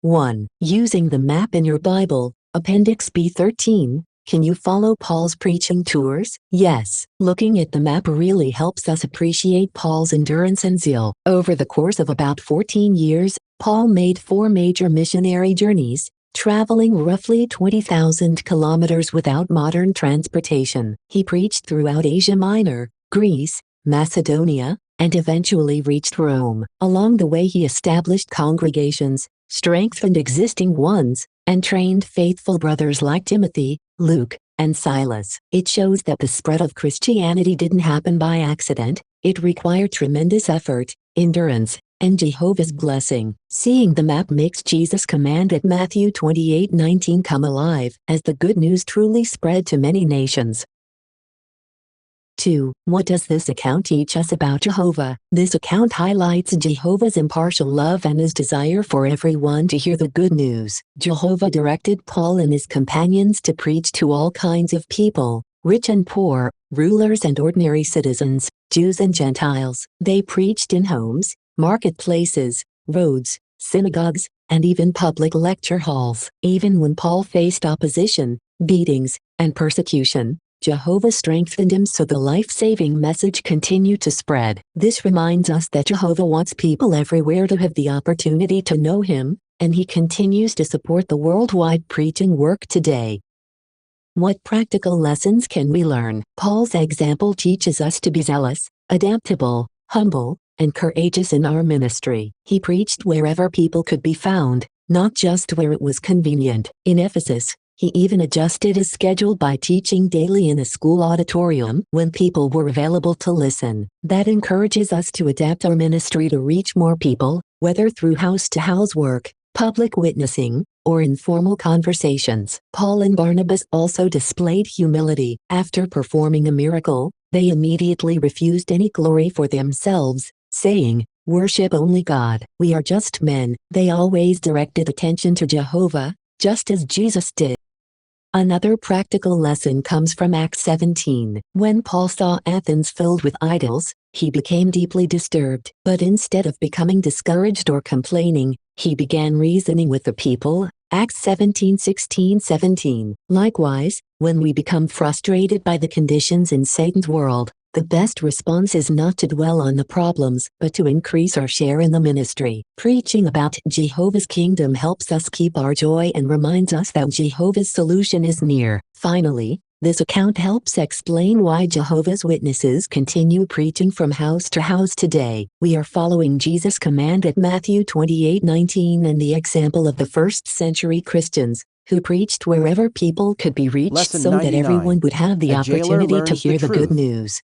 1. Using the map in your Bible, Appendix B13. Can you follow Paul's preaching tours? Yes. Looking at the map really helps us appreciate Paul's endurance and zeal. Over the course of about 14 years, Paul made 4 major missionary journeys, traveling roughly 20,000 kilometers without modern transportation. He preached throughout Asia Minor, Greece, Macedonia, and eventually reached Rome. Along the way he established congregations, strengthened existing ones, and trained faithful brothers like Timothy, Luke, and Silas. It shows that the spread of Christianity didn't happen by accident. It required tremendous effort, endurance, and Jehovah's blessing. Seeing the map makes Jesus' command at Matthew 28:19 come alive, as the good news truly spread to many nations. 2. What does this account teach us about Jehovah? This account highlights Jehovah's impartial love and his desire for everyone to hear the good news. Jehovah directed Paul and his companions to preach to all kinds of people, rich and poor, rulers and ordinary citizens, Jews and Gentiles. They preached in homes, marketplaces, roads, synagogues, and even public lecture halls. Even when Paul faced opposition, beatings, and persecution, Jehovah strengthened him so the life-saving message continued to spread. This reminds us that Jehovah wants people everywhere to have the opportunity to know him, and he continues to support the worldwide preaching work today. What practical lessons can we learn? Paul's example teaches us to be zealous, adaptable, humble, and courageous in our ministry. He preached wherever people could be found, not just where it was convenient. In Ephesus, he even adjusted his schedule by teaching daily in a school auditorium when people were available to listen. That encourages us to adapt our ministry to reach more people, whether through house-to-house work, public witnessing, or informal conversations. Paul and Barnabas also displayed humility. After performing a miracle, they immediately refused any glory for themselves, saying, "Worship only God. We are just men." They always directed attention to Jehovah, just as Jesus did. Another practical lesson comes from Acts 17. When Paul saw Athens filled with idols, he became deeply disturbed. But instead of becoming discouraged or complaining, he began reasoning with the people. Acts 17:16-17. Likewise, when we become frustrated by the conditions in Satan's world, the best response is not to dwell on the problems, but to increase our share in the ministry. Preaching about Jehovah's kingdom helps us keep our joy and reminds us that Jehovah's solution is near. Finally, this account helps explain why Jehovah's Witnesses continue preaching from house to house today. We are following Jesus' command at Matthew 28:19 and the example of the first-century Christians, who preached wherever people could be reached Lesson so that 99. everyone would have the A jailer opportunity to learns hear the the good truth. news.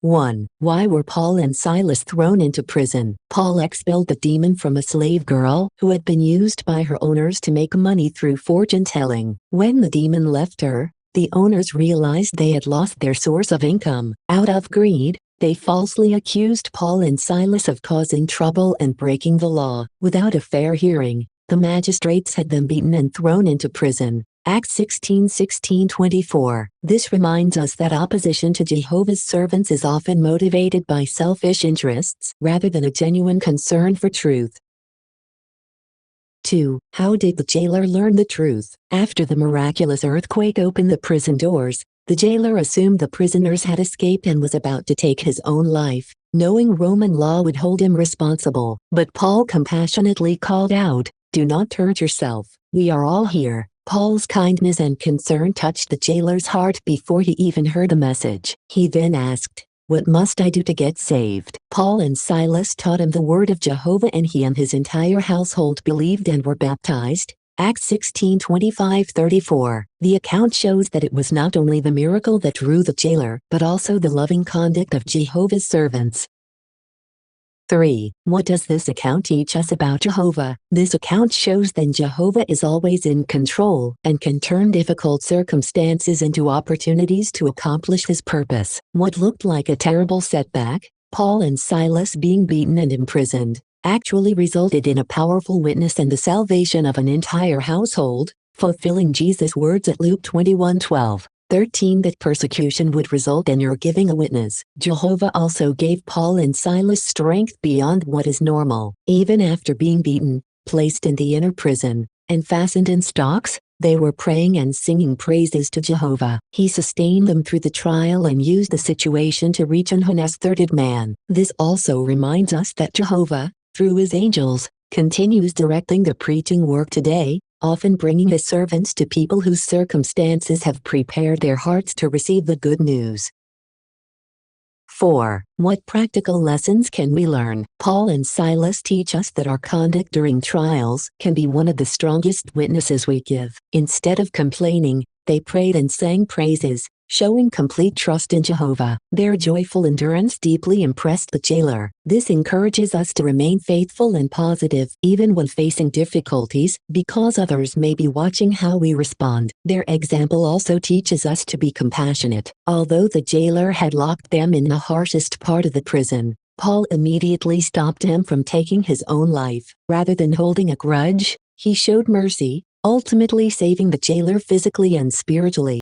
1. Why were Paul and Silas thrown into prison? Paul expelled the demon from a slave girl who had been used by her owners to make money through fortune-telling. When the demon left her, the owners realized they had lost their source of income. Out of greed, they falsely accused Paul and Silas of causing trouble and breaking the law. Without a fair hearing, the magistrates had them beaten and thrown into prison. Acts 16:16-24. This reminds us that opposition to Jehovah's servants is often motivated by selfish interests rather than a genuine concern for truth. 2. How did the jailer learn the truth? After the miraculous earthquake opened the prison doors, the jailer assumed the prisoners had escaped and was about to take his own life, knowing Roman law would hold him responsible. But Paul compassionately called out, "Do not hurt yourself. We are all here." Paul's kindness and concern touched the jailer's heart before he even heard the message. He then asked, "What must I do to get saved?" Paul and Silas taught him the word of Jehovah and he and his entire household believed and were baptized. Acts 16:25-34. The account shows that it was not only the miracle that drew the jailer, but also the loving conduct of Jehovah's servants. 3. What does this account teach us about Jehovah? This account shows that Jehovah is always in control and can turn difficult circumstances into opportunities to accomplish his purpose. What looked like a terrible setback, Paul and Silas being beaten and imprisoned, actually resulted in a powerful witness and the salvation of an entire household, fulfilling Jesus' words at Luke 21:12. 13 That persecution would result in your giving a witness. Jehovah also gave Paul and Silas strength beyond what is normal. Even after being beaten, placed in the inner prison, and fastened in stocks, they were praying and singing praises to Jehovah. He sustained them through the trial and used the situation to reach an unasserted man. This also reminds us that Jehovah, through his angels, continues directing the preaching work today, often bringing his servants to people whose circumstances have prepared their hearts to receive the good news. 4. What practical lessons can we learn? Paul and Silas teach us that our conduct during trials can be one of the strongest witnesses we give. Instead of complaining, they prayed and sang praises, showing complete trust in Jehovah. Their joyful endurance deeply impressed the jailer. This encourages us to remain faithful and positive even when facing difficulties, because others may be watching how we respond. Their example also teaches us to be compassionate. Although the jailer had locked them in the harshest part of the prison, Paul immediately stopped him from taking his own life. Rather than holding a grudge, he showed mercy, ultimately saving the jailer physically and spiritually.